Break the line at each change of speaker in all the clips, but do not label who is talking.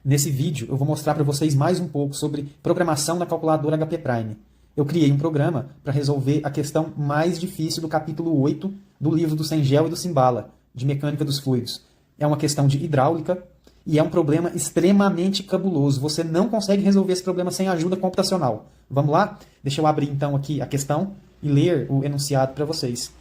Nesse vídeo eu vou mostrar para vocês mais um pouco sobre programação na calculadora HP Prime. Eu criei um programa para resolver a questão mais difícil do capítulo 8 do livro do Cengel e do Simbala, de mecânica dos fluidos. É uma questão de hidráulica e é um problema extremamente cabuloso. Você não consegue resolver esse problema sem ajuda computacional. Vamos lá? Deixa eu abrir então aqui a questão e ler o enunciado para vocês.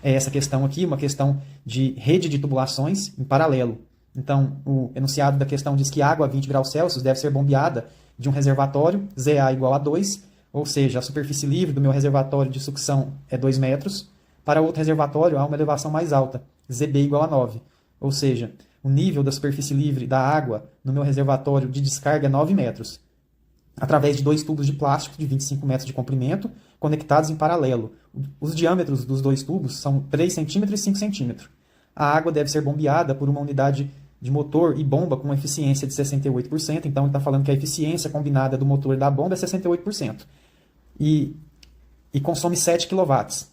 É essa questão aqui, uma questão de rede de tubulações em paralelo. Então, o enunciado da questão diz que água a 20 graus Celsius deve ser bombeada de um reservatório, ZA igual a 2, ou seja, a superfície livre do meu reservatório de sucção é 2 metros, para outro reservatório há uma elevação mais alta, ZB igual a 9, ou seja, o nível da superfície livre da água no meu reservatório de descarga é 9 metros, através de 2 tubos de plástico de 25 metros de comprimento, conectados em paralelo. Os diâmetros dos 2 tubos são 3 cm e 5 cm. A água deve ser bombeada por uma unidade de motor e bomba com eficiência de 68%, então ele está falando que a eficiência combinada do motor e da bomba é 68%. E consome 7 kW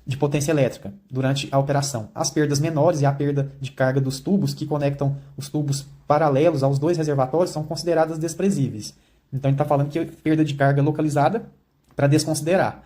de potência elétrica durante a operação. As perdas menores e a perda de carga dos tubos que conectam os tubos paralelos aos 2 reservatórios são consideradas desprezíveis. Então ele está falando que perda de carga localizada para desconsiderar.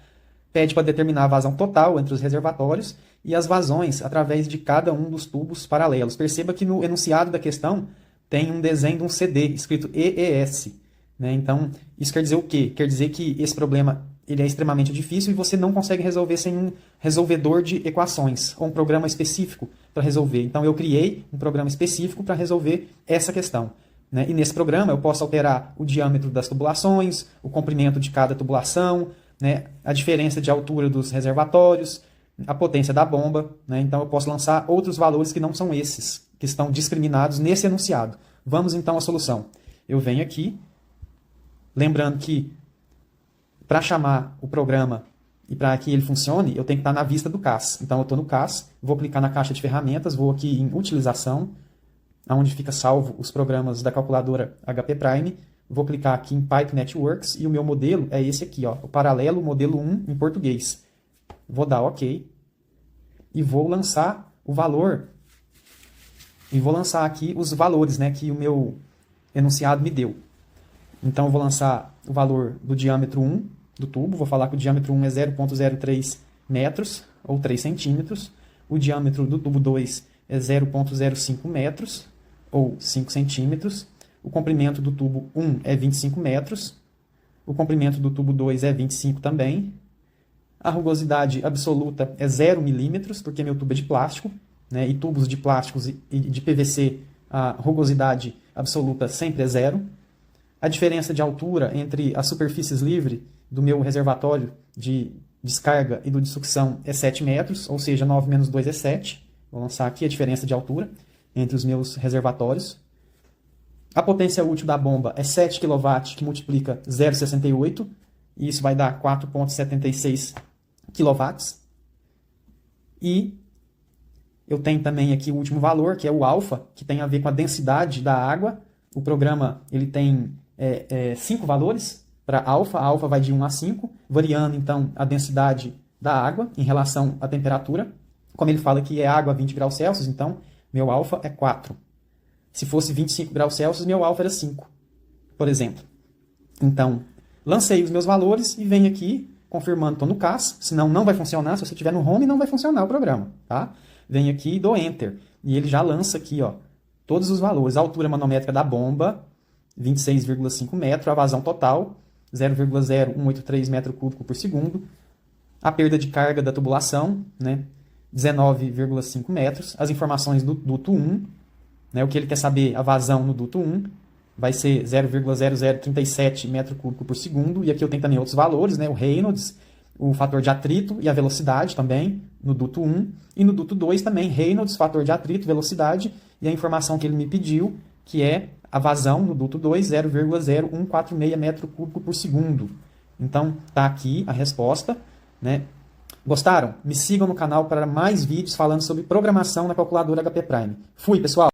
Pede para determinar a vazão total entre os reservatórios e as vazões através de cada um dos tubos paralelos. Perceba que no enunciado da questão tem um desenho de um CD escrito EES. Né? Então, isso quer dizer o quê? Quer dizer que esse problema ele é extremamente difícil e você não consegue resolver sem um resolvedor de equações ou um programa específico para resolver. Então, eu criei um programa específico para resolver essa questão. Né? E nesse programa eu posso alterar o diâmetro das tubulações, o comprimento de cada tubulação, né? A diferença de altura dos reservatórios, a potência da bomba. Né? Então eu posso lançar outros valores que não são esses, que estão discriminados nesse enunciado. Vamos então à solução. Eu venho aqui, lembrando que para chamar o programa e para que ele funcione, eu tenho que estar na vista do CAS. Então eu estou no CAS, vou clicar na caixa de ferramentas, vou aqui em utilização, onde fica salvo os programas da calculadora HP Prime, vou clicar aqui em Pipe Networks e o meu modelo é esse aqui, ó, o paralelo modelo 1 em português. Vou dar OK e vou lançar o valor, e vou lançar aqui os valores, né, que o meu enunciado me deu. Então eu vou lançar o valor do diâmetro 1 do tubo, vou falar que o diâmetro 1 é 0,03 metros, ou 3 centímetros, o diâmetro do tubo 2 é 0,05 metros, ou 5 centímetros, o comprimento do tubo 1 é 25 metros, o comprimento do tubo 2 é 25 também, a rugosidade absoluta é 0 milímetros, porque meu tubo é de plástico, né, e tubos de plásticos e de PVC, a rugosidade absoluta sempre é 0. A diferença de altura entre as superfícies livres do meu reservatório de descarga e do de sucção é 7 metros, ou seja, 9 menos 2 é 7. Vou lançar aqui a diferença de altura entre os meus reservatórios. A potência útil da bomba é 7 kW, que multiplica 0,68, e isso vai dar 4,76 kW. E eu tenho também aqui o último valor, que é o alfa, que tem a ver com a densidade da água. O programa ele tem 5 valores para alfa. A alfa vai de 1 a 5, variando então a densidade da água em relação à temperatura. Como ele fala que é água a 20 graus Celsius, então meu alfa é 4. Se fosse 25 graus Celsius, meu alfa era 5, por exemplo. Então, lancei os meus valores e venho aqui, confirmando, estou no CAS, senão não vai funcionar. Se você estiver no Home, não vai funcionar o programa. Tá? Venho aqui e dou Enter. E ele já lança aqui, ó, todos os valores. A altura manométrica da bomba, 26,5 metros. A vazão total, 0,0183 metro cúbico por segundo. A perda de carga da tubulação, né, 19,5 metros. As informações do duto 1, né, o que ele quer saber, a vazão no duto 1, vai ser 0,0037 metro cúbico por segundo. E aqui eu tenho também outros valores, né, o Reynolds, o fator de atrito e a velocidade também, no duto 1. E no duto 2 também, Reynolds, fator de atrito, velocidade, e a informação que ele me pediu, que é a vazão no duto 2, 0,0146 metro cúbico por segundo. Então, tá aqui a resposta, né? Gostaram? Me sigam no canal para mais vídeos falando sobre programação na calculadora HP Prime. Fui, pessoal!